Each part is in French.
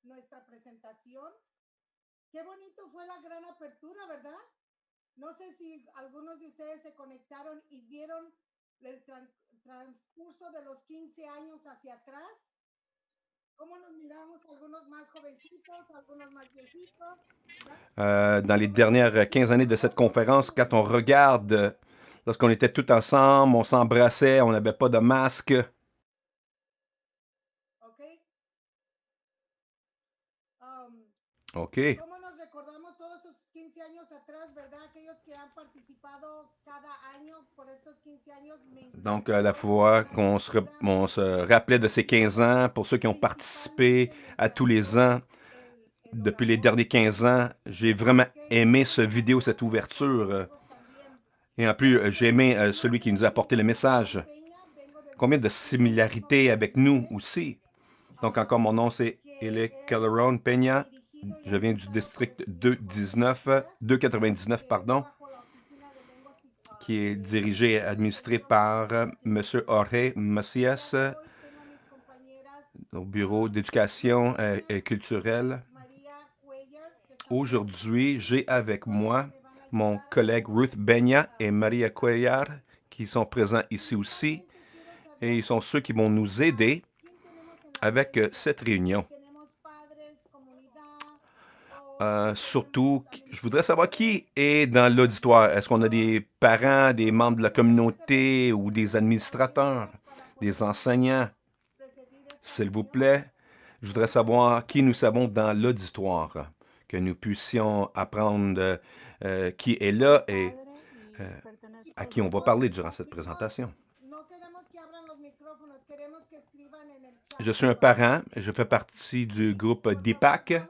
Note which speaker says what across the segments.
Speaker 1: nuestra presentación. Qué bonito fue la gran apertura, ¿verdad? No sé si algunos de ustedes se conectaron y vieron el transcurso de los 15 años hacia atrás. ¿Cómo nos miramos? Algunos más jovencitos, algunos más viejitos.
Speaker 2: Dans les dernières 15 années de cette conférence, quand on regarde, lorsqu'on était tous ensemble, on s'embrassait, on n'avait pas de masque.
Speaker 1: Ok. Um,
Speaker 2: OK.
Speaker 1: ¿Cómo nos recordamos todos esos 15 años atrás, verdad? Aquellos que han participado cada año por estos 15 años, me
Speaker 2: Donc,
Speaker 1: encantó
Speaker 2: la fois qu'on on se rappelait de ces 15 ans, pour ceux qui ont participé à tous les ans depuis les derniers 15 ans, j'ai vraiment aimé ce vidéo, cette ouverture. Et en plus, j'ai aimé celui qui nous a apporté le message. Combien de similarités avec nous aussi. Donc, encore, mon nom, c'est Ele Calderon Peña. Je viens du district 299, pardon, qui est dirigé et administré par M. Jorge Macias au bureau d'éducation culturelle. Aujourd'hui, j'ai avec moi mon collègue Ruth Benya et Maria Cuellar qui sont présents ici aussi. Et ils sont ceux qui vont nous aider avec cette réunion. Surtout, je voudrais savoir qui est dans l'auditoire. Est-ce qu'on a des parents, des membres de la communauté ou des administrateurs, des enseignants? S'il vous plaît, je voudrais savoir qui nous savons dans l'auditoire, que nous puissions apprendre qui est là et à qui on va parler durant cette présentation. Je suis un parent, je fais partie du groupe DIPAC.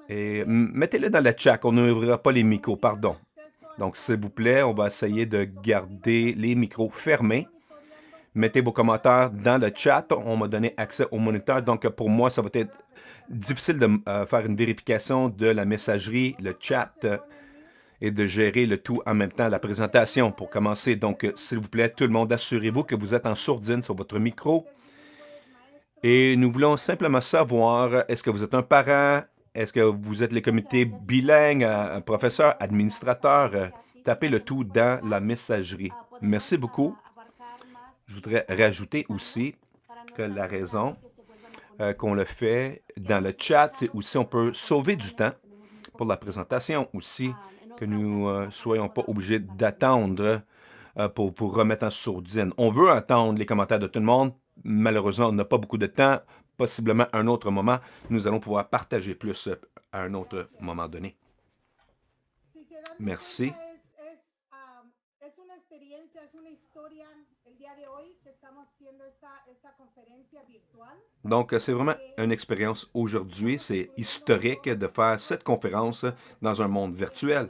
Speaker 2: Et mettez-le dans le chat, on n'ouvrira pas les micros, pardon. Donc, s'il vous plaît, on va essayer de garder les micros fermés. Mettez vos commentaires dans le chat. On m'a donné accès au moniteur. Donc, pour moi, ça va être difficile de faire une vérification de la messagerie, le chat et de gérer le tout en même temps, la présentation pour commencer. Donc, s'il vous plaît, tout le monde, assurez-vous que vous êtes en sourdine sur votre micro. Et nous voulons simplement savoir, est-ce que vous êtes un parent? Est-ce que vous êtes les comités bilingues, un professeur, administrateur? Tapez le tout dans la messagerie. Merci beaucoup. Je voudrais rajouter aussi que la raison qu'on le fait dans le chat, c'est aussi on peut sauver du temps pour la présentation aussi, que nous ne soyons pas obligés d'attendre pour vous remettre en sourdine. On veut entendre les commentaires de tout le monde. Malheureusement, on n'a pas beaucoup de temps. Possiblement un autre moment, nous allons pouvoir partager plus à un autre moment donné. Merci. Donc, c'est vraiment une expérience aujourd'hui. C'est historique de faire cette conférence dans un monde virtuel.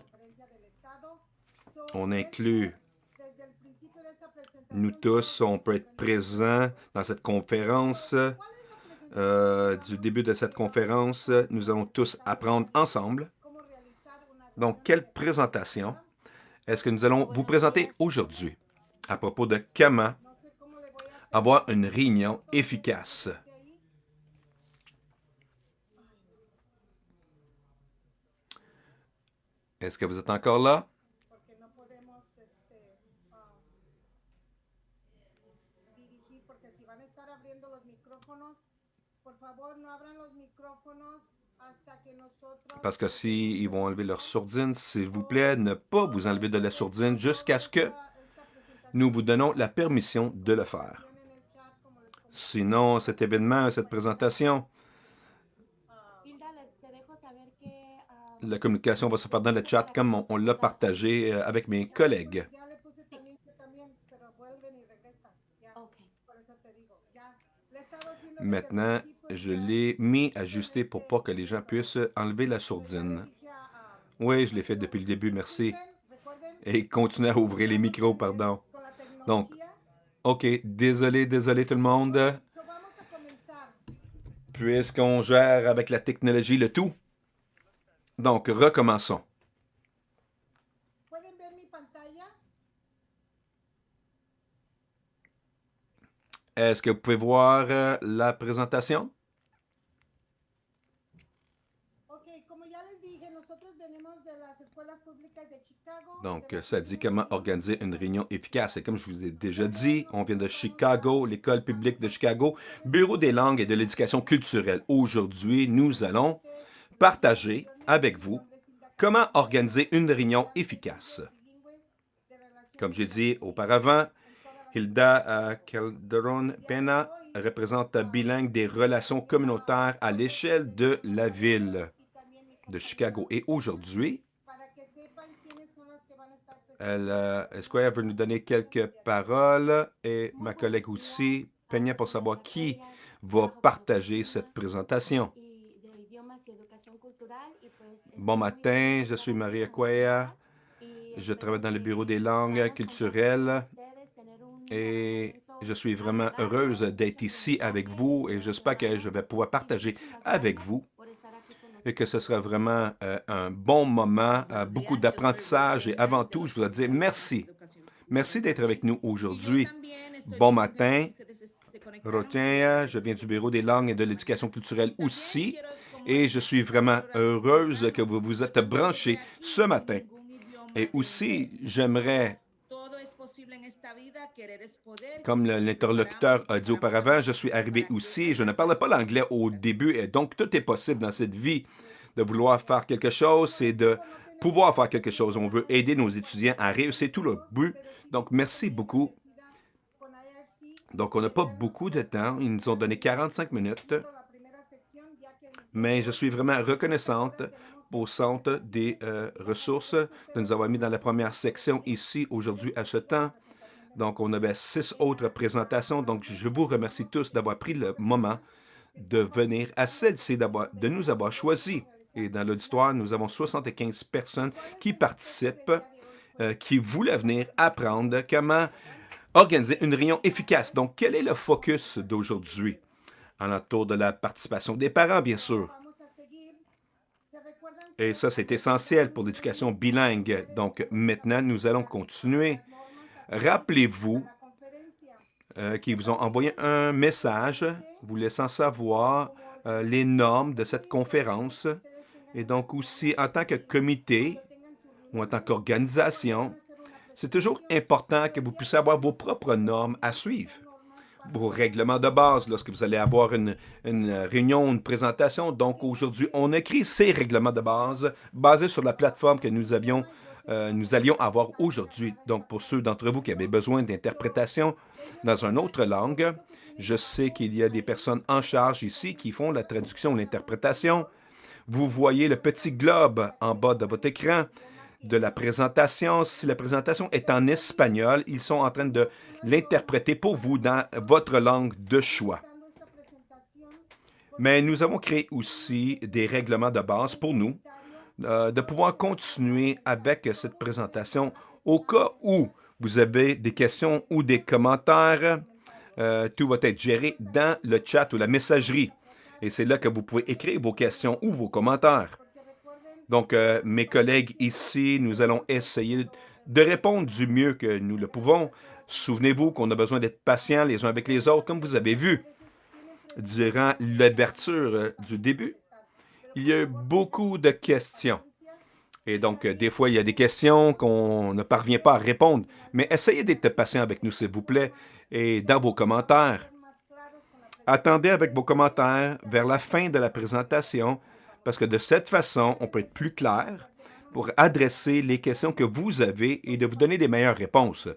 Speaker 2: On inclut nous tous, on peut être présents dans cette conférence. Du début de cette conférence, nous allons tous apprendre ensemble. Donc, quelle présentation est-ce que nous allons vous présenter aujourd'hui à propos de comment avoir une réunion efficace? Est-ce que vous êtes encore là? Parce que s'ils vont enlever leur sourdine, s'il vous plaît, ne pas vous enlever de la sourdine jusqu'à ce que nous vous donnons la permission de le faire. Sinon, cet événement, cette présentation, la communication va se faire dans le chat comme on l'a partagé avec mes collègues. Maintenant, je l'ai mis ajusté pour pas que les gens puissent enlever la sourdine. Oui, je l'ai fait depuis le début, merci. Et continuez à ouvrir les micros, pardon. Donc, OK, désolé tout le monde. Puisqu'on gère avec la technologie le tout. Donc, recommençons. Est-ce que vous pouvez voir la présentation? Donc, ça dit comment organiser une réunion efficace. Et comme je vous ai déjà dit, on vient de Chicago, l'école publique de Chicago, Bureau des langues et de l'éducation culturelle. Aujourd'hui, nous allons partager avec vous comment organiser une réunion efficace. Comme j'ai dit auparavant, Hilda Calderon Pena représente Bilingue des relations communautaires à l'échelle de la ville de Chicago. Et aujourd'hui, est-ce qu'elle veut nous donner quelques paroles? Et ma collègue aussi, Peña, pour savoir qui va partager cette présentation. Bon matin, je suis Maria Cuella. Je travaille dans le bureau des langues culturelles et je suis vraiment heureuse d'être ici avec vous et j'espère que je vais pouvoir partager avec vous et que ce sera vraiment un bon moment, beaucoup d'apprentissage et avant tout, je voudrais dire merci. Merci d'être avec nous aujourd'hui. Bon matin, Rotin, je viens du bureau des langues et de l'éducation culturelle aussi et je suis vraiment heureuse que vous vous êtes branchés ce matin. Et aussi, j'aimerais, comme l'interlocuteur a dit auparavant, je suis arrivé aussi, je ne parlais pas l'anglais au début, et donc tout est possible dans cette vie. De vouloir faire quelque chose, c'est de pouvoir faire quelque chose. On veut aider nos étudiants à réussir tout le but. Donc, merci beaucoup. Donc, on n'a pas beaucoup de temps. Ils nous ont donné 45 minutes. Mais je suis vraiment reconnaissante au Centre des ressources de nous avoir mis dans la première section ici aujourd'hui à ce temps. Donc, on avait 6 autres présentations. Donc, je vous remercie tous d'avoir pris le moment de venir à celle-ci, de nous avoir choisis. Et dans l'auditoire, nous avons 75 personnes qui participent, qui voulaient venir apprendre comment organiser une réunion efficace. Donc, quel est le focus d'aujourd'hui? En autour de la participation des parents, bien sûr. Et ça, c'est essentiel pour l'éducation bilingue. Donc, maintenant, nous allons continuer. Rappelez-vous qu'ils vous ont envoyé un message vous laissant savoir les normes de cette conférence. Et donc aussi, en tant que comité ou en tant qu'organisation, c'est toujours important que vous puissiez avoir vos propres normes à suivre. Vos règlements de base lorsque vous allez avoir une réunion, une présentation. Donc aujourd'hui, on écrit ces règlements de base basés sur la plateforme que nous allions avoir aujourd'hui. Donc pour ceux d'entre vous qui avaient besoin d'interprétation dans une autre langue, je sais qu'il y a des personnes en charge ici qui font la traduction ou l'interprétation. Vous voyez le petit globe en bas de votre écran de la présentation. Si la présentation est en espagnol, ils sont en train de l'interpréter pour vous dans votre langue de choix. Mais nous avons créé aussi des règlements de base pour nous, de pouvoir continuer avec cette présentation au cas où vous avez des questions ou des commentaires. Tout va être géré dans le chat ou la messagerie. Et c'est là que vous pouvez écrire vos questions ou vos commentaires. Donc, mes collègues ici, nous allons essayer de répondre du mieux que nous le pouvons. Souvenez-vous qu'on a besoin d'être patients les uns avec les autres, comme vous avez vu durant l'ouverture du début. Il y a eu beaucoup de questions. Et donc, des fois, il y a des questions qu'on ne parvient pas à répondre. Mais essayez d'être patient avec nous, s'il vous plaît, et dans vos commentaires. Attendez avec vos commentaires vers la fin de la présentation, parce que de cette façon, on peut être plus clair pour adresser les questions que vous avez et de vous donner des meilleures réponses.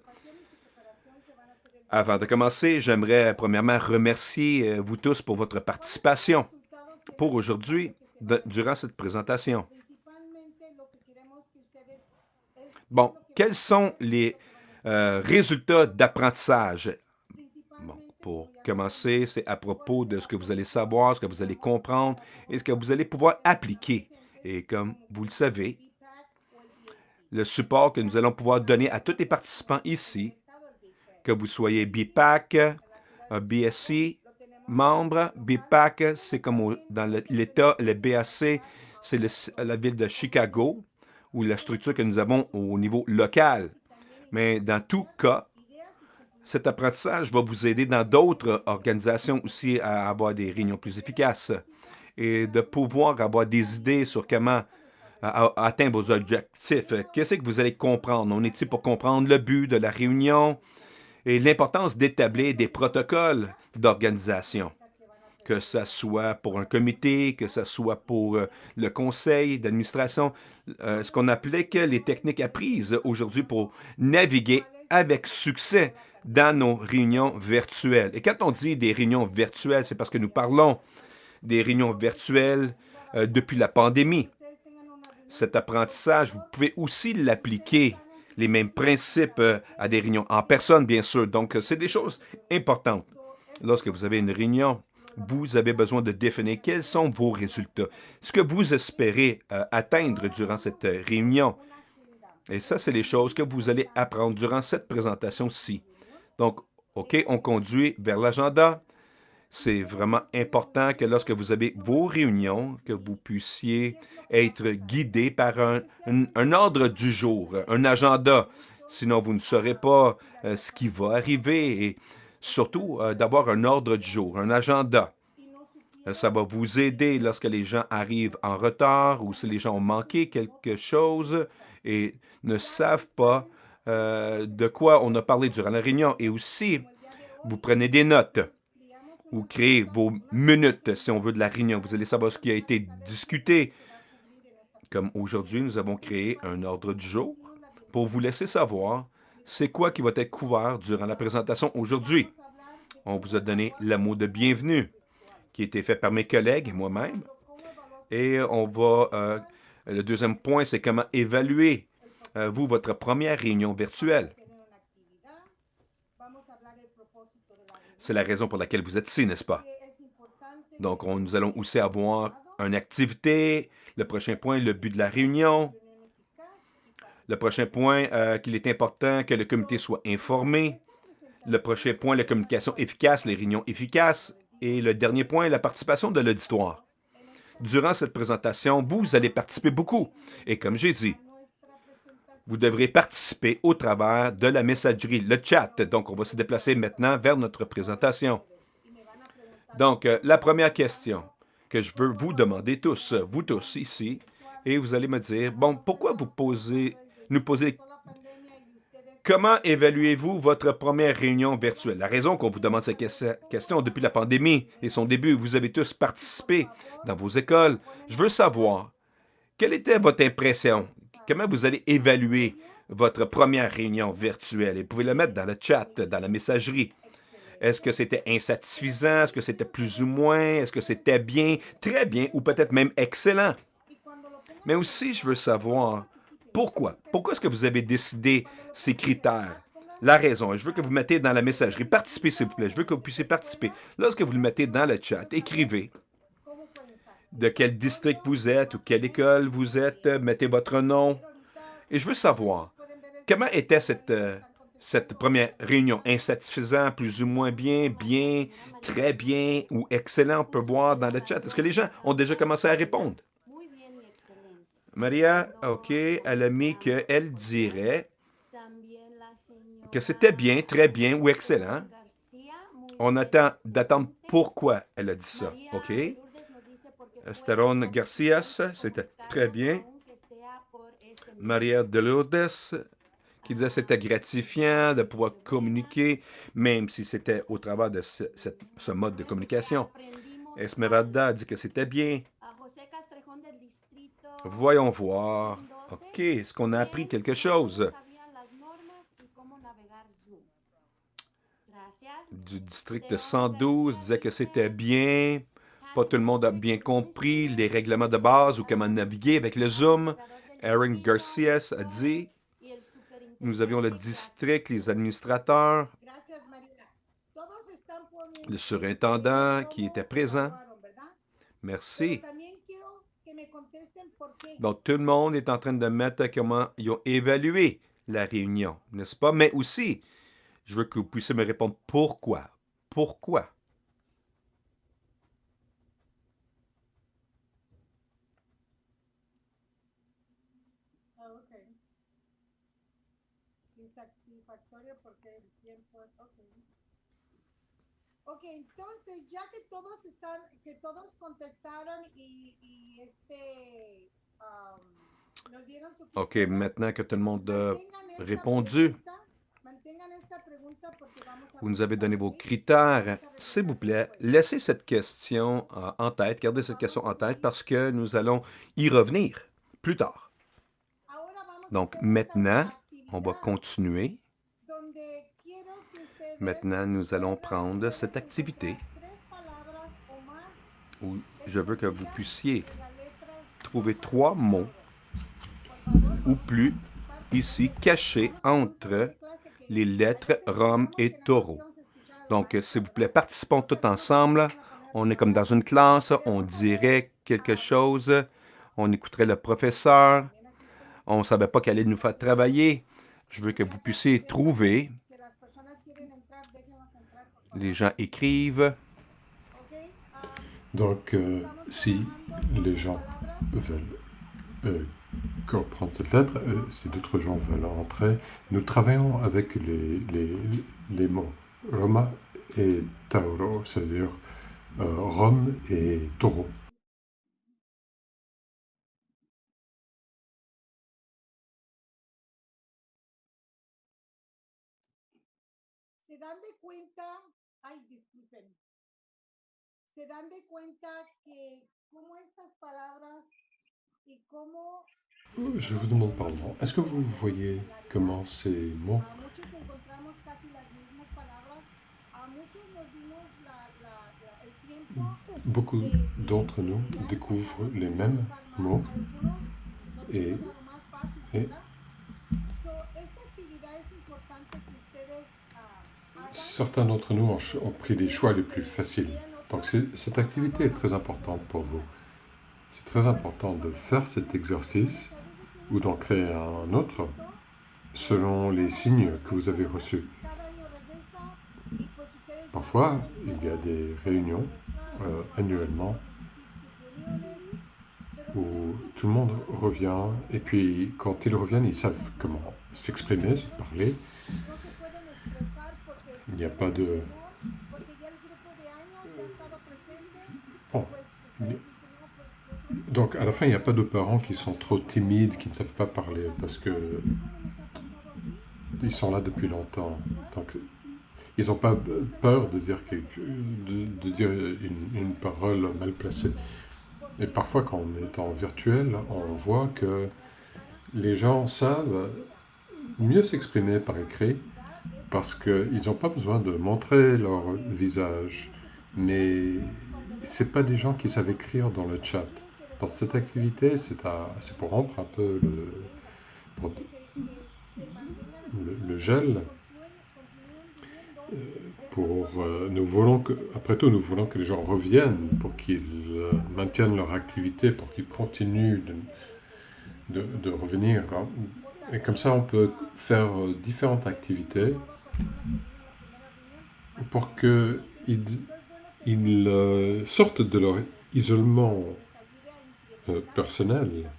Speaker 2: Avant de commencer, j'aimerais premièrement remercier vous tous pour votre participation pour aujourd'hui, durant cette présentation. Bon, quels sont les résultats d'apprentissage? Bon, pour commencer, c'est à propos de ce que vous allez savoir, ce que vous allez comprendre et ce que vous allez pouvoir appliquer. Et comme vous le savez, le support que nous allons pouvoir donner à tous les participants ici, que vous soyez BPAC, BSC, membre, BPAC, c'est comme dans l'État, le BAC, c'est la ville de Chicago, ou la structure que nous avons au niveau local. Mais dans tout cas, cet apprentissage va vous aider dans d'autres organisations aussi à avoir des réunions plus efficaces. et de pouvoir avoir des idées sur comment atteindre vos objectifs. Qu'est-ce que vous allez comprendre? On est ici pour comprendre le but de la réunion et l'importance d'établir des protocoles d'organisation, que ce soit pour un comité, que ce soit pour le conseil d'administration, ce qu'on appelait que les techniques apprises aujourd'hui pour naviguer avec succès dans nos réunions virtuelles. Et quand on dit des réunions virtuelles, c'est parce que nous parlons des réunions virtuelles depuis la pandémie. Cet apprentissage, vous pouvez aussi l'appliquer, les mêmes principes à des réunions en personne, bien sûr. Donc, c'est des choses importantes. Lorsque vous avez une réunion, vous avez besoin de définir quels sont vos résultats, ce que vous espérez atteindre durant cette réunion. Et ça, c'est les choses que vous allez apprendre durant cette présentation-ci. Donc, OK, on conduit vers l'agenda. C'est vraiment important que lorsque vous avez vos réunions, que vous puissiez être guidé par un ordre du jour, un agenda. Sinon, vous ne saurez pas ce qui va arriver et surtout d'avoir un ordre du jour, un agenda. Ça va vous aider lorsque les gens arrivent en retard ou si les gens ont manqué quelque chose et ne savent pas de quoi on a parlé durant la réunion. Et aussi, vous prenez des notes ou créez vos minutes, si on veut, de la réunion. Vous allez savoir ce qui a été discuté. Comme aujourd'hui, nous avons créé un ordre du jour pour vous laisser savoir c'est quoi qui va être couvert durant la présentation aujourd'hui. On vous a donné le mot de bienvenue qui a été fait par mes collègues et moi-même. Et on va... le deuxième point, c'est comment évaluer, vous, votre première réunion virtuelle. C'est la raison pour laquelle vous êtes ici, n'est-ce pas? Donc, nous allons aussi avoir une activité. Le prochain point, le but de la réunion. Le prochain point, qu'il est important que le comité soit informé. Le prochain point, la communication efficace, les réunions efficaces. Et le dernier point, la participation de l'auditoire. Durant cette présentation, vous allez participer beaucoup. Et comme j'ai dit, vous devrez participer au travers de la messagerie, le chat. Donc, on va se déplacer maintenant vers notre présentation. Donc, la première question que je veux vous demander tous, vous tous ici, et vous allez me dire, bon, pourquoi nous posez, comment évaluez-vous votre première réunion virtuelle? La raison qu'on vous demande cette question depuis la pandémie et son début, vous avez tous participé dans vos écoles. Je veux savoir, quelle était votre impression? Comment vous allez évaluer votre première réunion virtuelle? Et vous pouvez le mettre dans le chat, dans la messagerie. Est-ce que c'était insatisfaisant? Est-ce que c'était plus ou moins? Est-ce que c'était bien, très bien ou peut-être même excellent? Mais aussi, je veux savoir pourquoi. Pourquoi est-ce que vous avez décidé ces critères? La raison. Et je veux que vous mettez dans la messagerie. Participez, s'il vous plaît. Je veux que vous puissiez participer. Lorsque vous le mettez dans le chat, écrivez de quel district vous êtes ou quelle école vous êtes. Mettez votre nom. Et je veux savoir, comment était cette première réunion? Insatisfaisant, plus ou moins bien, bien, très bien ou excellent? On peut voir dans le chat. Est-ce que les gens ont déjà commencé à répondre? Maria, OK, elle a mis qu'elle dirait que c'était bien, très bien ou excellent. On attend d'attendre pourquoi elle a dit ça, OK? Esteron Garcias, c'était très bien. Maria de Lourdes, qui disait que c'était gratifiant de pouvoir communiquer, même si c'était au travers de ce mode de communication. Esmeralda a dit que c'était bien. Voyons voir. OK, est-ce qu'on a appris quelque chose? Du district 112 disait que c'était bien. Pas tout le monde a bien compris les règlements de base ou comment naviguer avec le Zoom. Aaron Garcia a dit. Nous avions le district, les administrateurs, le surintendant qui était présent. Merci. Donc, tout le monde est en train de mettre comment ils ont évalué la réunion, n'est-ce pas? Mais aussi, je veux que vous puissiez me répondre pourquoi. Pourquoi?
Speaker 1: Ok, entonces, ya que todos contestaron nos dieron su
Speaker 2: OK,
Speaker 1: criterio,
Speaker 2: maintenant que tout le monde a
Speaker 1: mantengan esta
Speaker 2: répondu,
Speaker 1: pregunta, mantengan esta pregunta porque vamos a
Speaker 2: vous nous avez
Speaker 1: revisar,
Speaker 2: donné vos
Speaker 1: ¿ok?
Speaker 2: critères,
Speaker 1: Vamos a
Speaker 2: s'il vous
Speaker 1: revisar
Speaker 2: plaît,
Speaker 1: después.
Speaker 2: laissez cette question en tête, gardez cette question en tête parce que nous allons y revenir plus tard.
Speaker 1: Ahora vamos a
Speaker 2: Donc
Speaker 1: hacer esta
Speaker 2: maintenant, on va
Speaker 1: actividad
Speaker 2: continuer.
Speaker 1: donde quiero que ustedes
Speaker 2: Maintenant, nous allons prendre cette
Speaker 1: puedan
Speaker 2: activité
Speaker 1: encontrar tres palabras o más
Speaker 2: où je veux que vous
Speaker 1: escondidas
Speaker 2: puissiez
Speaker 1: entre las letras
Speaker 2: trouver
Speaker 1: sopa
Speaker 2: 3
Speaker 1: y
Speaker 2: mots
Speaker 1: toro. Por favor,
Speaker 2: ou
Speaker 1: vamos a
Speaker 2: plus
Speaker 1: participar con
Speaker 2: ici
Speaker 1: ellos.
Speaker 2: cachés
Speaker 1: Vamos a hacer un salón
Speaker 2: entre
Speaker 1: de clase que
Speaker 2: les lettres
Speaker 1: ayer
Speaker 2: Rome
Speaker 1: descubrimos
Speaker 2: et
Speaker 1: que nada más
Speaker 2: taureau.
Speaker 1: íbamos a escuchar a la
Speaker 2: Donc,
Speaker 1: maestra,
Speaker 2: s'il vous plaît,
Speaker 1: ¿verdad?
Speaker 2: participons
Speaker 1: No
Speaker 2: tous
Speaker 1: sabíamos que nos
Speaker 2: ensemble.
Speaker 1: iban a poner a
Speaker 2: On est comme dans
Speaker 1: trabajar.
Speaker 2: une classe, on
Speaker 1: Queremos saber,
Speaker 2: dirait quelque chose, on écouterait le professeur,
Speaker 1: también aquí estoy
Speaker 2: on ne savait pas qu'elle allait nous faire travailler. Je veux que vous puissiez trouver.
Speaker 1: que las personas quieren entrar, déjenos entrar, por
Speaker 2: Les
Speaker 1: favor.
Speaker 2: gens écrivent.
Speaker 1: Ok,
Speaker 3: Donc,
Speaker 1: estamos
Speaker 3: si
Speaker 1: trabajando con
Speaker 3: les
Speaker 1: las
Speaker 3: gens
Speaker 1: palabras.
Speaker 3: veulent comprendre cette lettre, si d'autres gens veulent entrer, nous travaillons avec les mots Roma et Tauro, c'est-à-dire Rome et Taureau.
Speaker 1: Se dan de cuenta, ay, disculpen, se dan de cuenta que cómo estas palabras y cómo
Speaker 3: Je vous demande pardon. Est-ce que vous voyez comment ces mots,
Speaker 1: a muchos encontramos casi las mismas palabras, a muchos nos dimos el tiempo
Speaker 3: beaucoup d'entre nous découvrent les mêmes mots
Speaker 1: algunos nos
Speaker 3: et,
Speaker 1: fueron algo más fácil,
Speaker 3: et
Speaker 1: ¿verdad? Esta actividad es importante que ustedes hagan.
Speaker 3: certains d'entre nous ont pris les choix les plus faciles. Donc cette activité est très importante pour vous. C'est très important de faire cet exercice ou d'en créer un autre selon les signes que vous avez reçus. Parfois, il y a des réunions annuellement où tout le monde revient et puis quand ils reviennent, ils savent comment s'exprimer, se parler. Il n'y a pas de... Bon. Donc à la fin, il n'y a pas de parents qui sont trop timides, qui ne savent pas parler parce que ils sont là depuis longtemps. Donc ils n'ont pas peur de dire, de dire une parole mal placée. Et parfois, quand on est en virtuel, on voit que les gens savent mieux s'exprimer par écrit parce qu'ils n'ont pas besoin de montrer leur visage. Mais ce n'est pas des gens qui savent écrire dans le chat. Dans cette activité, c'est pour rompre un peu le gel. Après tout, nous voulons que les gens reviennent pour qu'ils maintiennent leur activité, pour qu'ils continuent de revenir. Et comme ça, on peut faire différentes activités pour qu'ils sortent de leur isolement personnel,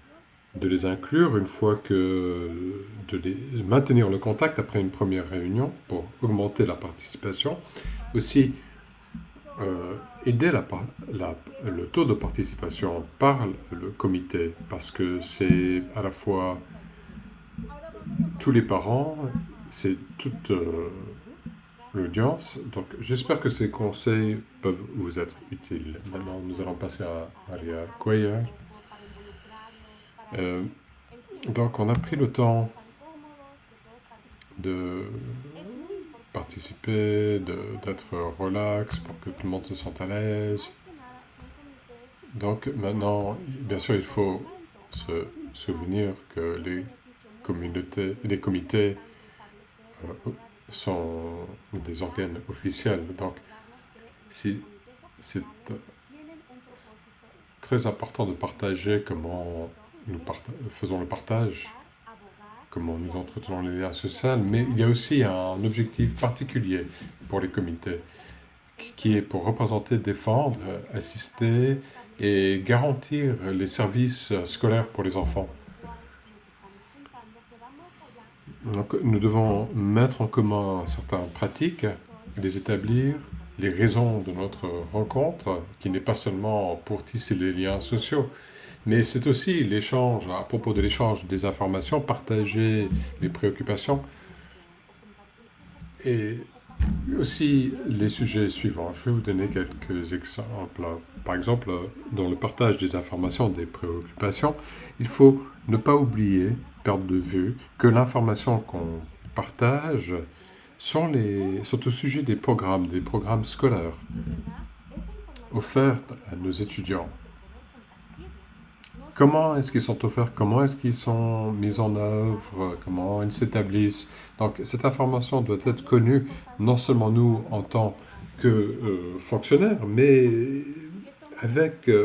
Speaker 3: de les inclure une fois de les maintenir le contact après une première réunion pour augmenter la participation. Aussi, aider le taux de participation par le comité, parce que c'est à la fois tous les parents, c'est toute l'audience. Donc j'espère que ces conseils peuvent vous être utiles. Maintenant, nous allons passer à Maria Cuellar. Donc on a pris le temps de participer, d'être relax pour que tout le monde se sente à l'aise. Donc maintenant, bien sûr, il faut se souvenir que les comités sont des organes officiels. Donc c'est très important de partager comment nous faisons le partage, comment nous entretenons les liens sociaux, mais il y a aussi un objectif particulier pour les comités, qui est pour représenter, défendre, assister et garantir les services scolaires pour les enfants. Donc, nous devons mettre en commun certaines pratiques, les établir les raisons de notre rencontre, qui n'est pas seulement pour tisser les liens sociaux, mais c'est aussi l'échange, à propos de l'échange des informations, partager les préoccupations et aussi les sujets suivants. Je vais vous donner quelques exemples. Par exemple, dans le partage des informations, des préoccupations, il faut ne pas oublier, perdre de vue, que l'information qu'on partage sont au sujet des programmes scolaires offerts à nos étudiants. Comment est-ce qu'ils sont offerts? Comment est-ce qu'ils sont mis en œuvre? Comment ils s'établissent? Donc, cette information doit être connue, non seulement nous en tant que fonctionnaires, mais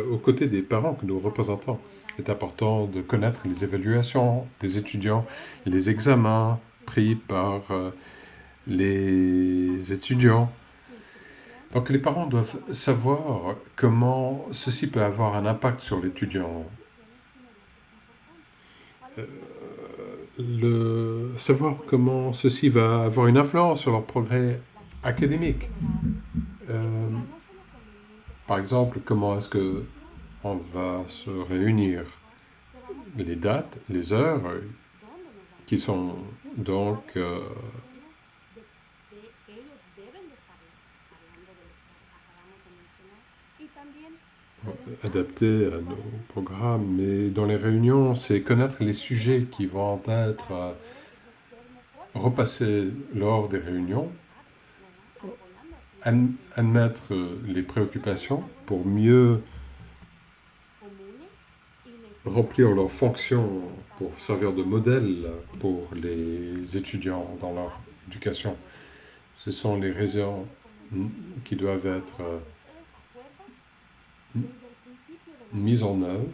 Speaker 3: aux côtés des parents que nous représentons. Il est important de connaître les évaluations des étudiants, les examens pris par les étudiants. Donc, les parents doivent savoir comment ceci peut avoir un impact sur l'étudiant. Savoir comment ceci va avoir une influence sur leur progrès académique. Par exemple, comment est-ce que on va se réunir, les dates, les heures, qui sont donc adaptées à nos programmes. Mais dans les réunions, c'est connaître les sujets qui vont être repassés lors des réunions, admettre les préoccupations pour mieux remplir leurs fonctions, pour servir de modèle pour les étudiants dans leur éducation. Ce sont les raisons qui doivent être mises en œuvre.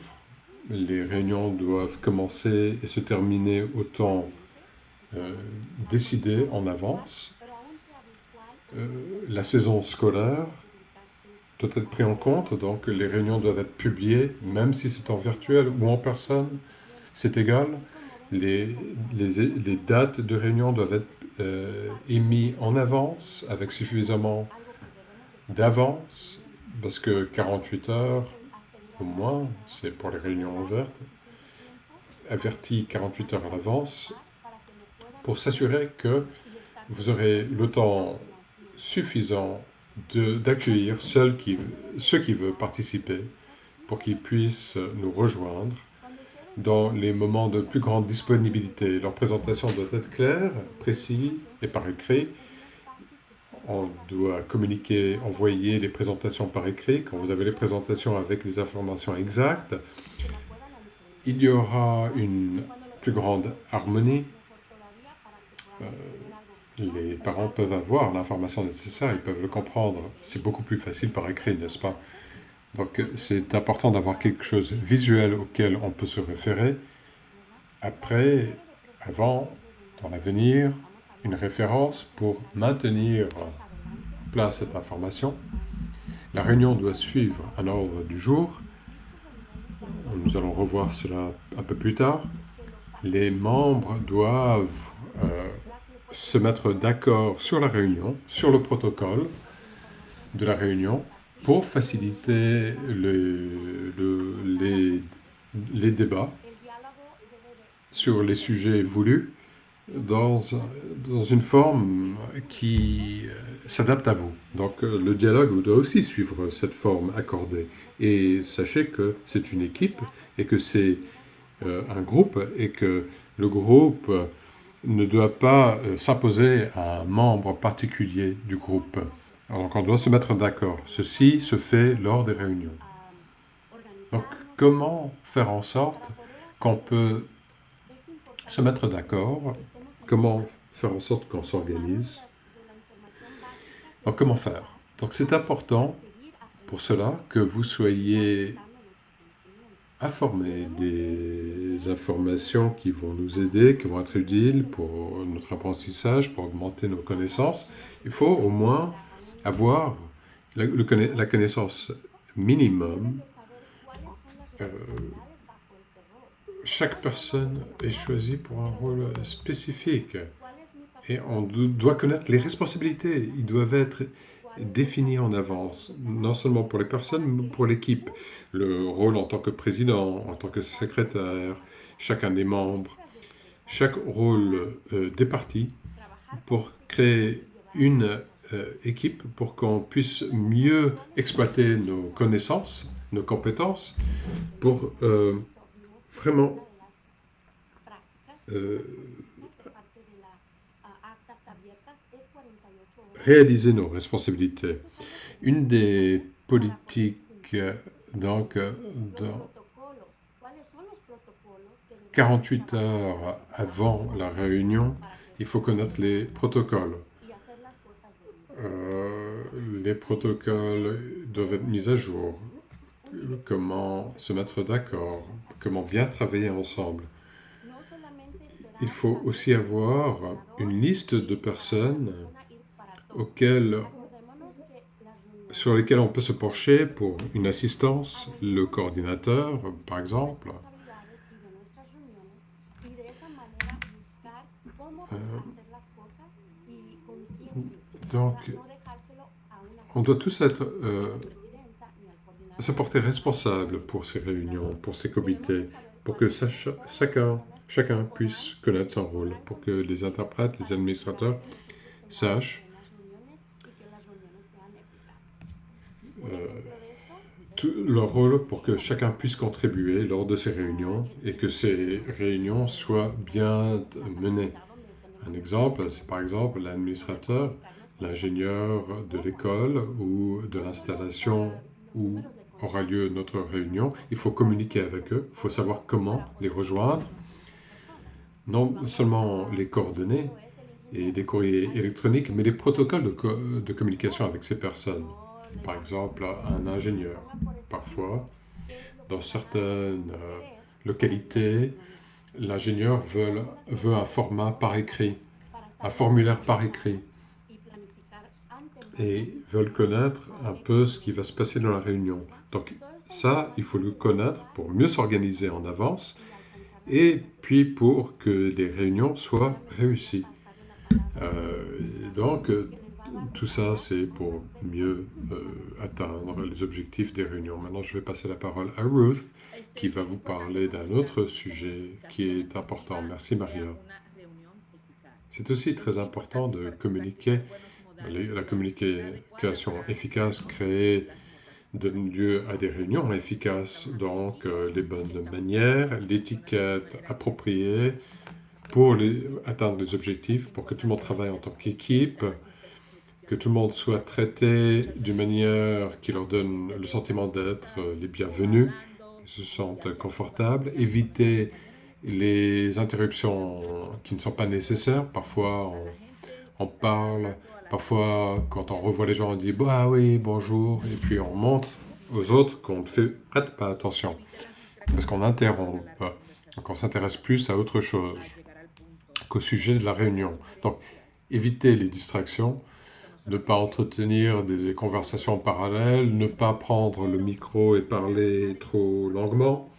Speaker 3: Les réunions doivent commencer et se terminer au temps décidé en avance. La saison scolaire doit être prise en compte, donc les réunions doivent être publiées, même si c'est en virtuel ou en personne, c'est égal. Les dates de réunion doivent être émises en avance, avec suffisamment d'avance, parce que 48 heures au moins, c'est pour les réunions ouvertes, averties 48 heures à l'avance, pour s'assurer que vous aurez le temps suffisant d'accueillir ceux qui veulent participer pour qu'ils puissent nous rejoindre dans les moments de plus grande disponibilité. Leur présentation doit être claire, précise et par écrit. On doit communiquer, envoyer les présentations par écrit. Quand vous avez les présentations avec les informations exactes, il y aura une plus grande harmonie. Les parents peuvent avoir l'information nécessaire, ils peuvent le comprendre. C'est beaucoup plus facile par écrit, n'est-ce pas? Donc, c'est important d'avoir quelque chose visuel auquel on peut se référer. Après, avant, dans l'avenir, une référence pour maintenir en place cette information. La réunion doit suivre un ordre du jour. Nous allons revoir cela un peu plus tard. Les membres doivent se mettre d'accord sur la réunion, sur le protocole de la réunion, pour faciliter les débats sur les sujets voulus dans une forme qui s'adapte à vous. Donc le dialogue doit aussi suivre cette forme accordée. Et sachez que c'est une équipe et que c'est un groupe et que le groupe ne doit pas s'imposer à un membre particulier du groupe. Donc on doit se mettre d'accord. Ceci se fait lors des réunions. Donc comment faire en sorte qu'on peut se mettre d'accord? Comment faire en sorte qu'on s'organise? Donc comment faire? Donc c'est important pour cela que vous soyez informés des informations qui vont nous aider, qui vont être utiles pour notre apprentissage, pour augmenter nos connaissances. Il faut au moins avoir la connaissance minimum. Chaque personne est choisie pour un rôle spécifique et on doit connaître les responsabilités. Ils doivent être défini en avance, non seulement pour les personnes, mais pour l'équipe. Le rôle en tant que président, en tant que secrétaire, chacun des membres, chaque rôle départi pour créer une équipe pour qu'on puisse mieux exploiter nos connaissances, nos compétences, pour vraiment réaliser nos responsabilités. Une des politiques, donc, dans 48 heures avant la réunion, il faut connaître les protocoles. Les protocoles doivent être mis à jour. Comment se mettre d'accord, comment bien travailler ensemble. Il faut aussi avoir une liste de personnes sur lesquelles on peut se pencher pour une assistance, le coordinateur, par exemple. Donc, on doit tous se porter responsable pour ces réunions, pour ces comités, pour que chacun puisse connaître son rôle, pour que les interprètes, les administrateurs sachent leur rôle pour que chacun puisse contribuer lors de ces réunions et que ces réunions soient bien menées. Un exemple, c'est par exemple l'administrateur, l'ingénieur de l'école ou de l'installation où aura lieu notre réunion. Il faut communiquer avec eux, il faut savoir comment les rejoindre, non seulement les coordonnées et les courriers électroniques, mais les protocoles de communication avec ces personnes. Par exemple, un ingénieur. Parfois, dans certaines localités, l'ingénieur veut un format par écrit, un formulaire par écrit, et veulent connaître un peu ce qui va se passer dans la réunion. Donc ça, il faut le connaître pour mieux s'organiser en avance, et puis pour que les réunions soient réussies. Donc, tout ça, c'est pour mieux atteindre les objectifs des réunions. Maintenant, je vais passer la parole à Ruth, qui va vous parler d'un autre sujet qui est important. Merci, Maria. C'est aussi très important de communiquer. La communication efficace donne lieu à des réunions efficaces. Donc, les bonnes manières, l'étiquette appropriée pour atteindre les objectifs, pour que tout le monde travaille en tant qu'équipe, que tout le monde soit traité d'une manière qui leur donne le sentiment d'être les bienvenus, qu'ils se sentent confortables, éviter les interruptions qui ne sont pas nécessaires. Parfois, on parle, parfois, quand on revoit les gens, on dit « Ah oui, bonjour », et puis on montre aux autres qu'on ne prête pas attention, parce qu'on interrompt, qu'on s'intéresse plus à autre chose qu'au sujet de la réunion. Donc, éviter les distractions, ne pas entretenir des conversations parallèles, ne pas prendre le micro et parler trop longuement.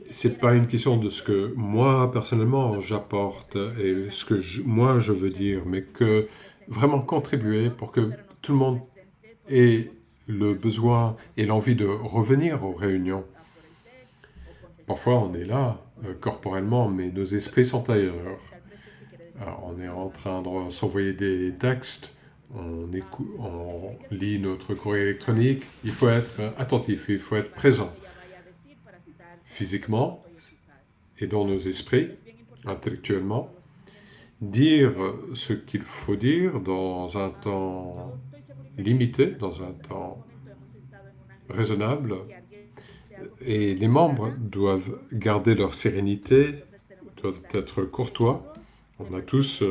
Speaker 3: C'est pas une question de ce que moi, personnellement, j'apporte et ce que moi, je veux dire, mais que vraiment contribuer pour que tout le monde ait le besoin et l'envie de revenir aux réunions. Parfois, on est là, corporellement, mais nos esprits sont ailleurs. Alors, on est en train de s'envoyer des textes, on lit notre courrier électronique. Il faut être attentif, il faut être présent physiquement et dans nos esprits, intellectuellement. Dire ce qu'il faut dire dans un temps limité, dans un temps raisonnable. Et les membres doivent garder leur sérénité, doivent être courtois. On a tous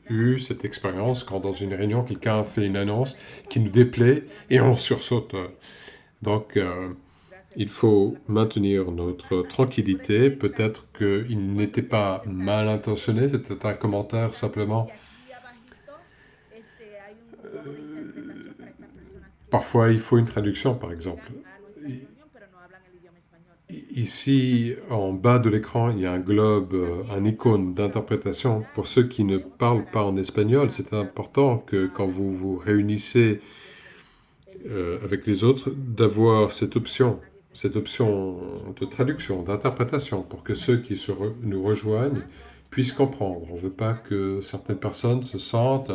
Speaker 3: eu cette expérience quand dans une réunion, quelqu'un fait une annonce qui nous déplaît et on sursaute. Donc, il faut maintenir notre tranquillité. Peut-être qu'il n'était pas mal intentionné, c'était un commentaire simplement. Parfois, il faut une traduction, par exemple. Ici, en bas de l'écran, il y a un globe, un icône d'interprétation. Pour ceux qui ne parlent pas en espagnol, c'est important que quand vous vous réunissez avec les autres, d'avoir cette option de traduction, d'interprétation, pour que ceux qui nous rejoignent puissent comprendre. On ne veut pas que certaines personnes se sentent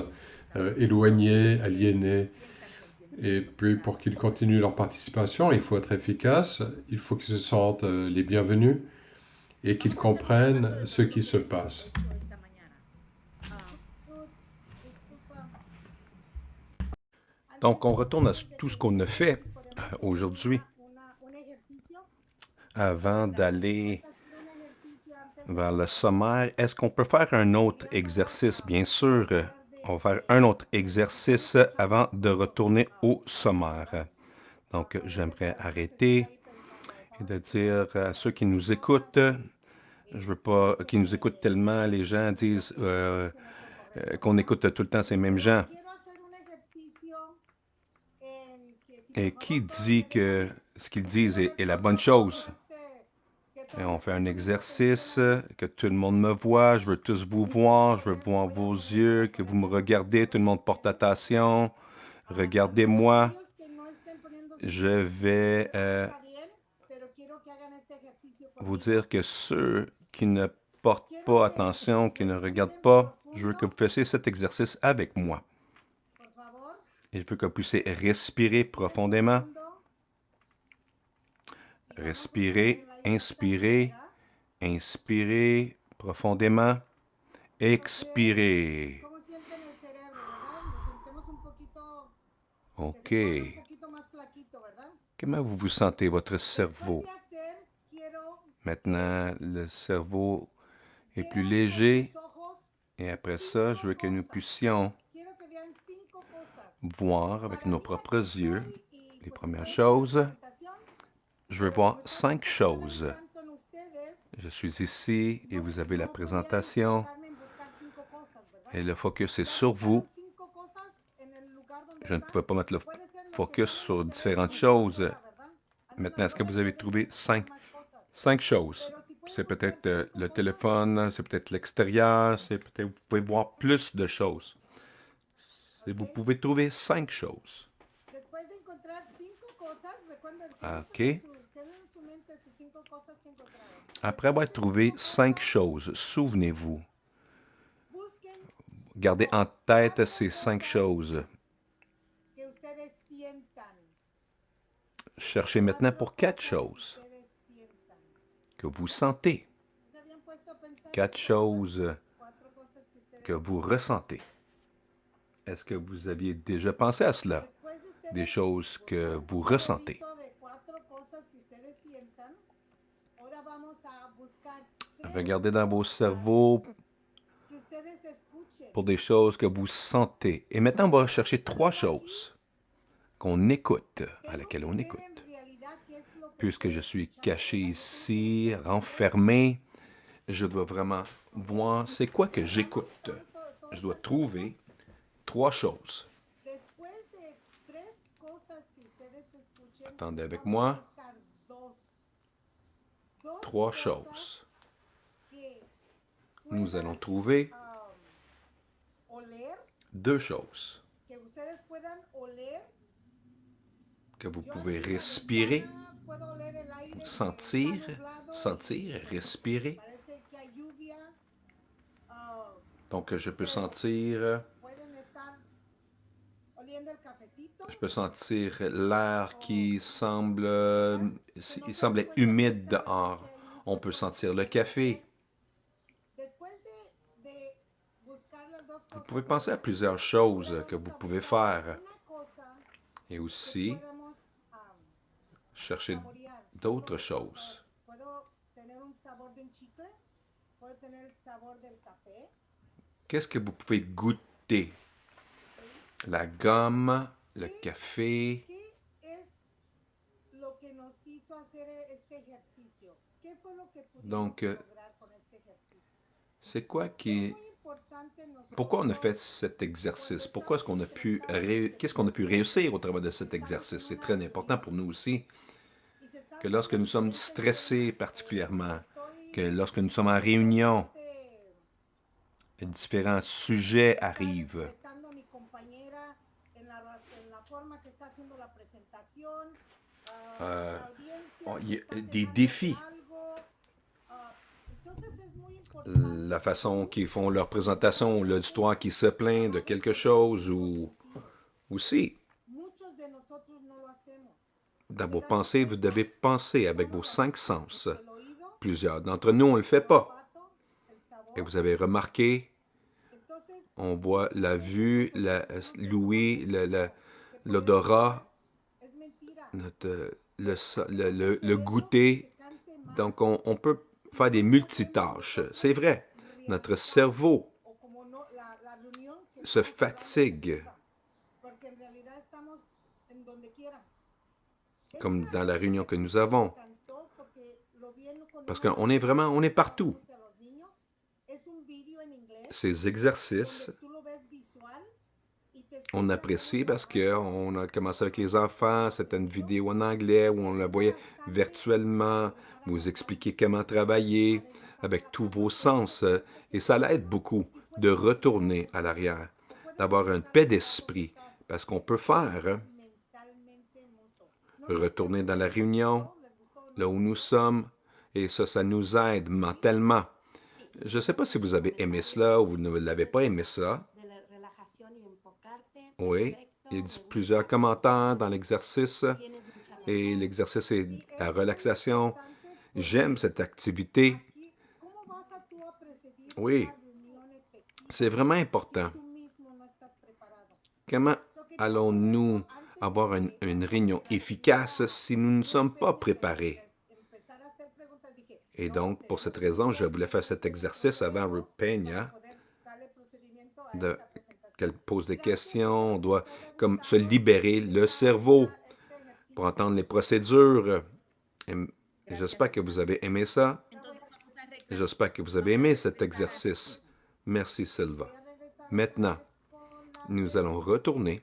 Speaker 3: éloignées, aliénées. Et puis pour qu'ils continuent leur participation, il faut être efficace, il faut qu'ils se sentent les bienvenus et qu'ils comprennent ce qui se passe.
Speaker 2: Donc, on retourne à tout ce qu'on a fait aujourd'hui avant d'aller vers le sommaire. Est-ce qu'on peut faire un autre exercice? Bien sûr, on va faire un autre exercice avant de retourner au sommaire. Donc, j'aimerais arrêter et de dire à ceux qui nous écoutent, je veux pas qu'ils nous écoutent tellement, les gens disent qu'on écoute tout le temps ces mêmes gens. Et qui dit que ce qu'ils disent est la bonne chose? Et on fait un exercice, que tout le monde me voit, je veux tous vous voir, je veux voir vos yeux, que vous me regardez, tout le monde porte attention, regardez-moi. Je vais vous dire que ceux qui ne portent pas attention, qui ne regardent pas, je veux que vous fassiez cet exercice avec moi. Et je veux que vous puissiez respirer profondément. Respirez, inspirez, inspirez profondément, expirez. OK. Comment vous vous sentez, votre cerveau? Maintenant, le cerveau est plus léger. Et après ça, je veux que nous puissions voir avec nos propres yeux les premières choses. Je veux voir 5 choses. Je suis ici et vous avez la présentation. Et le focus est sur vous. Je ne pouvais pas mettre le focus sur différentes choses. Maintenant, est-ce que vous avez trouvé 5 choses? C'est peut-être le téléphone, c'est peut-être l'extérieur, c'est peut-être vous pouvez voir plus de choses. Et vous pouvez trouver 5 choses. OK. Après avoir trouvé 5 choses, souvenez-vous. Gardez en tête ces 5 choses. Cherchez maintenant pour 4 choses que vous sentez. 4 choses que vous ressentez. Est-ce que vous aviez déjà pensé à cela? Des choses que vous ressentez. Regardez dans vos cerveaux pour des choses que vous sentez. Et maintenant, on va chercher 3 choses qu'on écoute, à laquelle on écoute. Puisque je suis caché ici, renfermé, je dois vraiment voir c'est quoi que j'écoute. Je dois trouver 3 choses. Attendez avec moi. 3 choses. Nous allons trouver 2 choses que vous pouvez respirer, sentir, respirer. Donc, je peux sentir l'air qui semble être humide dehors. On peut sentir le café. Vous pouvez penser à plusieurs choses que vous pouvez faire. Et aussi, chercher d'autres choses. Qu'est-ce que vous pouvez goûter? La gomme, le café. Donc, c'est quoi qui... Pourquoi on a fait cet exercice? Pourquoi est-ce qu'on a pu... Qu'est-ce qu'on a pu réussir au travers de cet exercice? C'est très important pour nous aussi. que lorsque nous sommes stressés particulièrement, que lorsque nous sommes en réunion, différents sujets arrivent. Il y a des défis. La façon qu'ils font leur présentation, l'auditoire qui se plaint de quelque chose ou aussi. Dans vos pensées, vous devez penser avec vos 5 sens. Plusieurs d'entre nous, on ne le fait pas. Et vous avez remarqué, on voit la vue, l'ouïe, l'odorat, le goûter. Donc, on peut faire des multitâches. C'est vrai, notre cerveau se fatigue, comme dans la réunion que nous avons, parce qu'on est vraiment, on est partout. Ces exercices, on apprécie parce qu'on a commencé avec les enfants, c'était une vidéo en anglais où on la voyait virtuellement, vous expliquer comment travailler avec tous vos sens. Et ça l'aide beaucoup de retourner à l'arrière, d'avoir une paix d'esprit, parce qu'on peut faire, retourner dans la réunion, là où nous sommes, et ça nous aide mentalement. Je ne sais pas si vous avez aimé cela ou vous ne l'avez pas aimé ça. Oui, il y a plusieurs commentaires dans l'exercice et l'exercice est la relaxation. J'aime cette activité. Oui, c'est vraiment important. Comment allons-nous avoir une réunion efficace si nous ne sommes pas préparés? Et donc, pour cette raison, je voulais faire cet exercice avant Ruth Peña, qu'elle pose des questions. On doit comme se libérer le cerveau pour entendre les procédures. J'espère que vous avez aimé ça. J'espère que vous avez aimé cet exercice. Merci, Silva. Maintenant, nous allons retourner.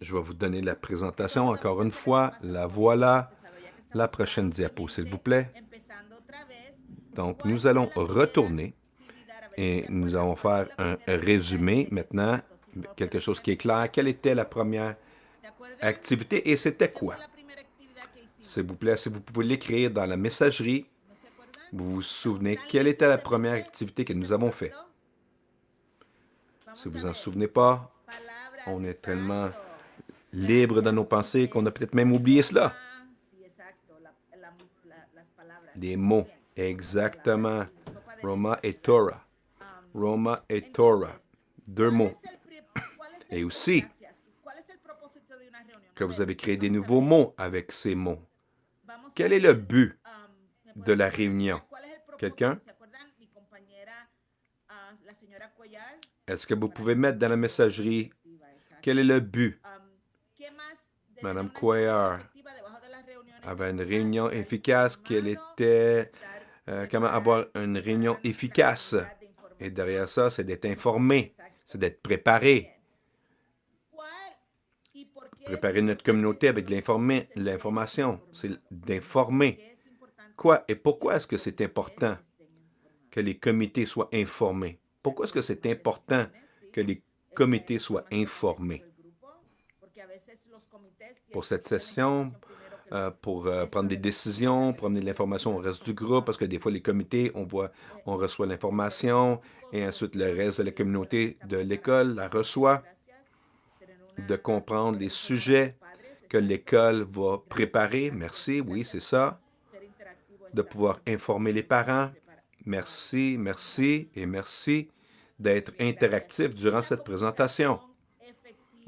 Speaker 2: Je vais vous donner la présentation encore une fois. La voilà. La prochaine diapo, s'il vous plaît. Donc, nous allons retourner et nous allons faire un résumé maintenant, quelque chose qui est clair. Quelle était la première activité et c'était quoi? S'il vous plaît, si vous pouvez l'écrire dans la messagerie, vous vous souvenez quelle était la première activité que nous avons faite? Si vous vous en souvenez pas, on est tellement libre dans nos pensées qu'on a peut-être même oublié cela. Les mots, exactement. Roma et Torah. Roma et Torah. 2 mots. Et aussi, que vous avez créé des nouveaux mots avec ces mots. Quel est le but de la réunion? Quelqu'un? Est-ce que vous pouvez mettre dans la messagerie quel est le but? Madame Cuellar avait une réunion efficace. Quelle était... comment avoir une réunion efficace? Et derrière ça, c'est d'être informé, c'est d'être préparé. Préparer notre communauté avec l'information, c'est d'informer. Quoi et pourquoi est-ce que c'est important que les comités soient informés? Pourquoi est-ce que c'est important que les comités soient informés? Pour cette session, pour prendre des décisions, pour amener de l'information au reste du groupe, parce que des fois, les comités, on reçoit l'information et ensuite le reste de la communauté de l'école la reçoit, de comprendre les sujets que l'école va préparer. Merci, oui, c'est ça. De pouvoir informer les parents. Merci, merci et merci d'être interactif durant cette présentation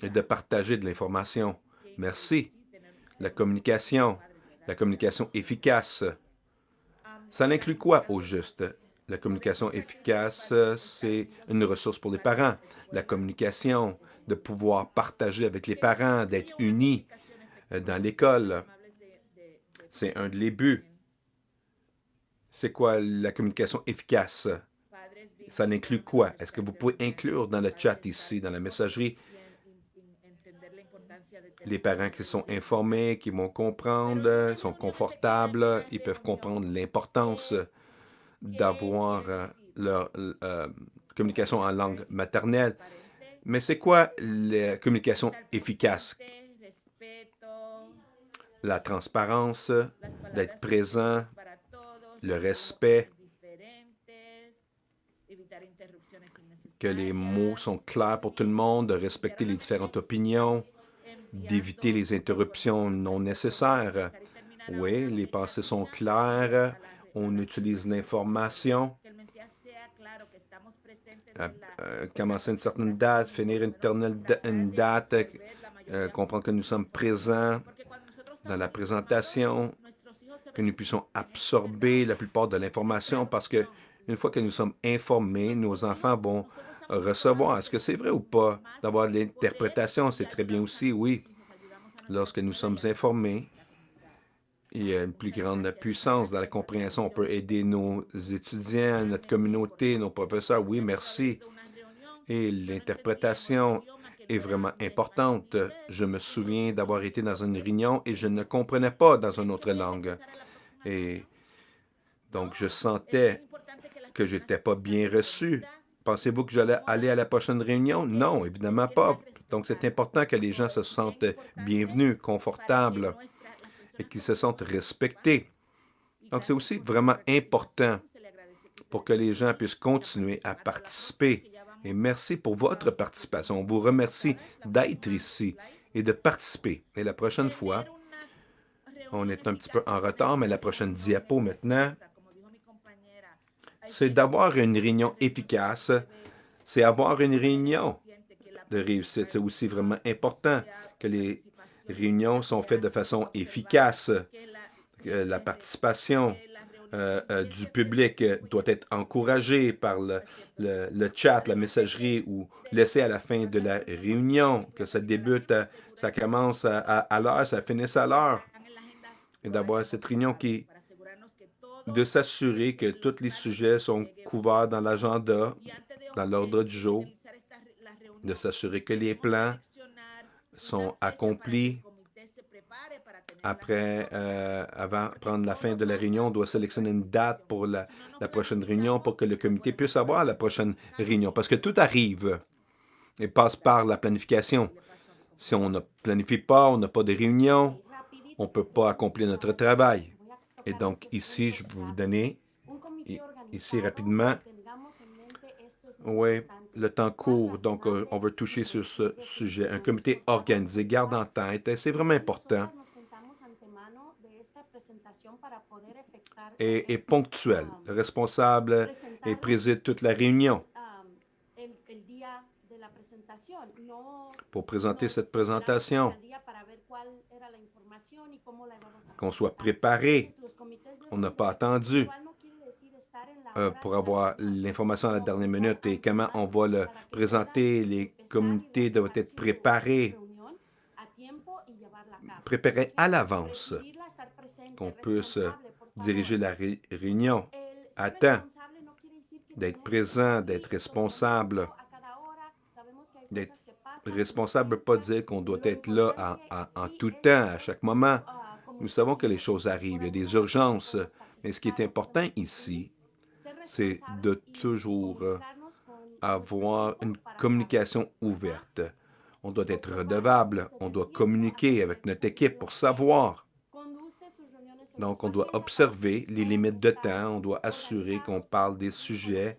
Speaker 2: et de partager de l'information. Merci. La communication efficace. Ça inclut quoi au juste? La communication efficace, c'est une ressource pour les parents. La communication, de pouvoir partager avec les parents, d'être unis dans l'école, c'est un des buts. C'est quoi la communication efficace? Ça inclut quoi? Est-ce que vous pouvez inclure dans le chat ici, dans la messagerie, Les parents qui sont informés, qui vont comprendre, sont confortables, ils peuvent comprendre l'importance d'avoir leur communication en langue maternelle. Mais c'est quoi la communication efficace? La transparence, d'être présent, le respect, que les mots sont clairs pour tout le monde, de respecter les différentes opinions, d'éviter les interruptions non nécessaires. Oui, les pensées sont claires, on utilise l'information, commencer une certaine date, finir une date, comprendre que nous sommes présents dans la présentation, que nous puissions absorber la plupart de l'information parce que une fois que nous sommes informés, nos enfants vont recevoir. Est-ce que c'est vrai ou pas? D'avoir de l'interprétation, c'est très bien aussi, oui. Lorsque nous sommes informés, il y a une plus grande puissance dans la compréhension. On peut aider nos étudiants, notre communauté, nos professeurs. Oui, merci. Et l'interprétation est vraiment importante. Je me souviens d'avoir été dans une réunion et je ne comprenais pas dans une autre langue. Et donc, je sentais que je n'étais pas bien reçu. Pensez-vous que j'allais aller à la prochaine réunion? Non, évidemment pas. Donc, c'est important que les gens se sentent bienvenus, confortables et qu'ils se sentent respectés. Donc, c'est aussi vraiment important pour que les gens puissent continuer à participer. Et merci pour votre participation. On vous remercie d'être ici et de participer. Et la prochaine fois, on est un petit peu en retard, mais la prochaine diapo maintenant, c'est d'avoir une réunion efficace. C'est avoir une réunion de réussite. C'est aussi vraiment important que les réunions sont faites de façon efficace. Que la participation du public doit être encouragée par le chat, la messagerie ou laissée à la fin de la réunion, que ça débute, ça commence à l'heure, ça finisse à l'heure. Et d'avoir cette réunion de s'assurer que tous les sujets sont couverts dans l'agenda, dans l'ordre du jour, de s'assurer que les plans sont accomplis. Après, avant de prendre la fin de la réunion, on doit sélectionner une date pour la prochaine réunion pour que le comité puisse avoir la prochaine réunion. Parce que tout arrive et passe par la planification. Si on ne planifie pas, on n'a pas de réunion, on ne peut pas accomplir notre travail. Et donc, ici, je vais vous donner, ici rapidement, oui, le temps court, donc on veut toucher sur ce sujet. Un comité organisé, garde en tête, et c'est vraiment important, et ponctuel. Le responsable et préside toute la réunion pour présenter cette présentation, qu'on soit préparé. On n'a pas attendu pour avoir l'information à la dernière minute et comment on va le présenter. Les comités doivent être préparés à l'avance, qu'on puisse diriger la réunion à temps, d'être présent, d'être responsable. D'être responsable ne veut pas dire qu'on doit être là en tout temps, à chaque moment. Nous savons que les choses arrivent, il y a des urgences, mais ce qui est important ici, c'est de toujours avoir une communication ouverte. On doit être redevable, on doit communiquer avec notre équipe pour savoir. Donc, on doit observer les limites de temps, on doit assurer qu'on parle des sujets,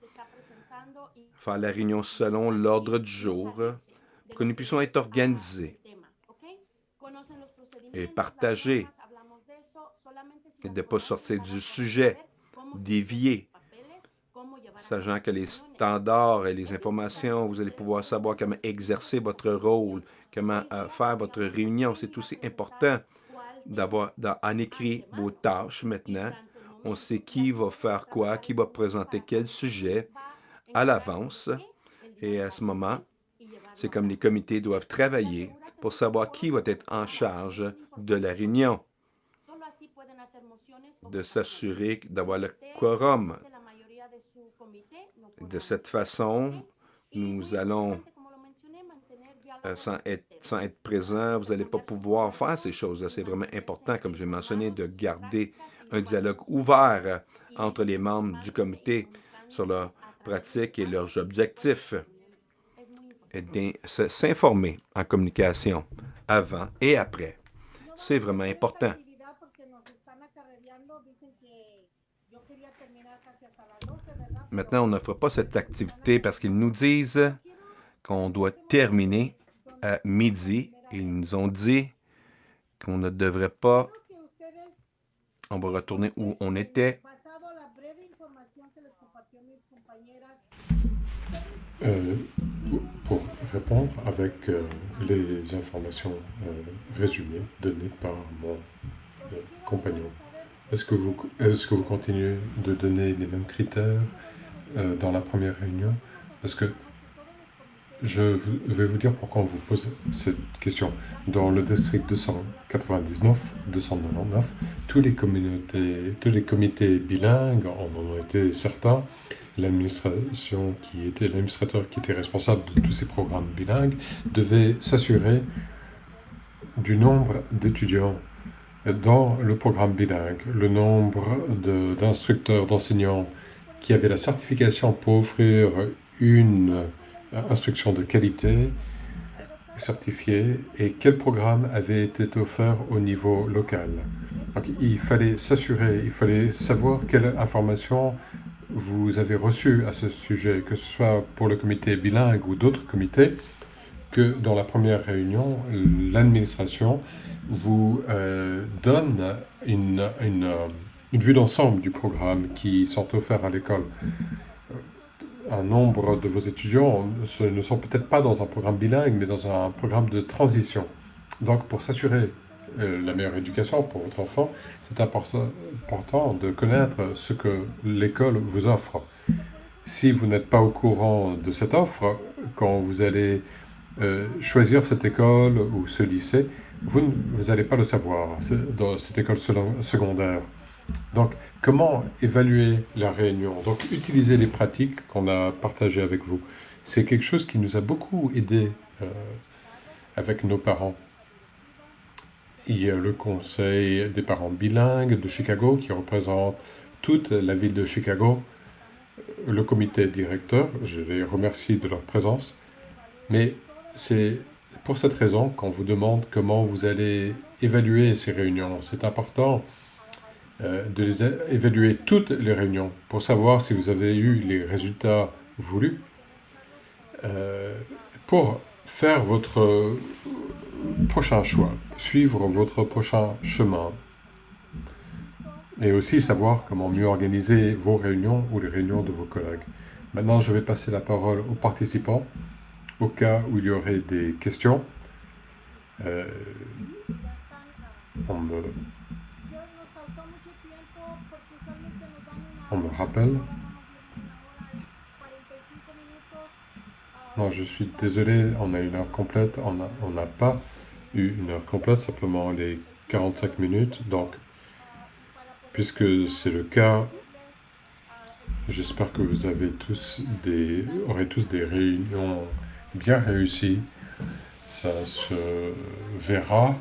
Speaker 2: faire la réunion selon l'ordre du jour, pour que nous puissions être organisés et partager, et de ne pas sortir du sujet, dévier, sachant que les standards et les informations, vous allez pouvoir savoir comment exercer votre rôle, comment faire votre réunion. C'est aussi important d'avoir en écrit vos tâches maintenant. On sait qui va faire quoi, qui va présenter quel sujet à l'avance. Et à ce moment, c'est comme les comités doivent travailler pour savoir qui va être en charge de la réunion, de s'assurer d'avoir le quorum. De cette façon, nous allons sans être présent, vous n'allez pas pouvoir faire ces choses-là. C'est vraiment important, comme j'ai mentionné, de garder un dialogue ouvert entre les membres du comité sur leurs pratiques et leurs objectifs. Et s'informer en communication avant et après. C'est vraiment important. Maintenant, on n'offre pas cette activité parce qu'ils nous disent qu'on doit terminer à midi. Ils nous ont dit qu'on ne devrait pas. On va retourner où on était.
Speaker 3: Pour répondre avec les informations résumées données par mon compagnon. Est-ce que vous continuez de donner les mêmes critères dans la première réunion? Parce que je vais vous dire pourquoi on vous pose cette question. Dans le district 299, tous les comités bilingues en ont été certains. L'administrateur qui était responsable de tous ces programmes bilingues devait s'assurer du nombre d'étudiants dans le programme bilingue, le nombre d'instructeurs, d'enseignants qui avaient la certification pour offrir une instruction de qualité certifiée et quel programme avait été offert au niveau local. Donc, il fallait s'assurer, il fallait savoir quelle information vous avez reçu à ce sujet, que ce soit pour le comité bilingue ou d'autres comités, que dans la première réunion, l'administration vous donne une vue d'ensemble du programme qui sont offerts à l'école. Un nombre de vos étudiants ne sont peut-être pas dans un programme bilingue, mais dans un programme de transition. Donc, pour s'assurer la meilleure éducation pour votre enfant, c'est important de connaître ce que l'école vous offre. Si vous n'êtes pas au courant de cette offre, quand vous allez choisir cette école ou ce lycée, vous n'allez pas le savoir dans cette école secondaire. Donc, comment évaluer la réunion? Donc, utiliser les pratiques qu'on a partagées avec vous. C'est quelque chose qui nous a beaucoup aidé avec nos parents. Il y a le conseil des parents bilingues de Chicago qui représente toute la ville de Chicago, le comité directeur, je les remercie de leur présence, mais c'est pour cette raison qu'on vous demande comment vous allez évaluer ces réunions. C'est important de les évaluer toutes les réunions pour savoir si vous avez eu les résultats voulus pour faire votre prochain choix, suivre votre prochain chemin et aussi savoir comment mieux organiser vos réunions ou les réunions de vos collègues. Maintenant, je vais passer la parole aux participants au cas où il y aurait des questions. On me rappelle. Non, je suis désolé, on a une heure complète. On n'a pas eu une heure complète, simplement les 45 minutes. Donc, puisque c'est le cas, j'espère que vous avez aurez tous des réunions bien réussies. Ça se verra.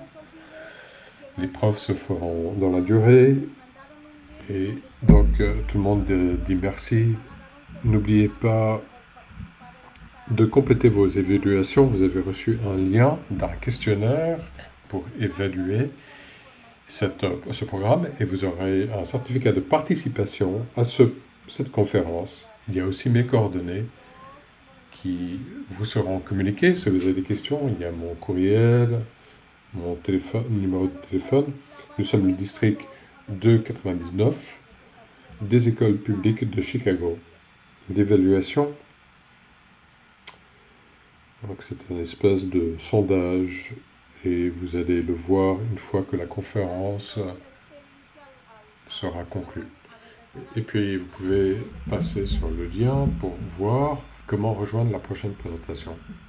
Speaker 3: Les preuves se feront dans la durée. Et donc, tout le monde dit merci. N'oubliez pas de compléter vos évaluations. Vous avez reçu un lien d'un questionnaire pour évaluer ce programme et vous aurez un certificat de participation à cette conférence. Il y a aussi mes coordonnées qui vous seront communiquées. Si vous avez des questions, il y a mon courriel, mon numéro de téléphone. Nous sommes le district 299 des écoles publiques de Chicago. L'évaluation, donc c'est une espèce de sondage et vous allez le voir une fois que la conférence sera conclue. Et puis vous pouvez passer sur le lien pour voir comment rejoindre la prochaine présentation.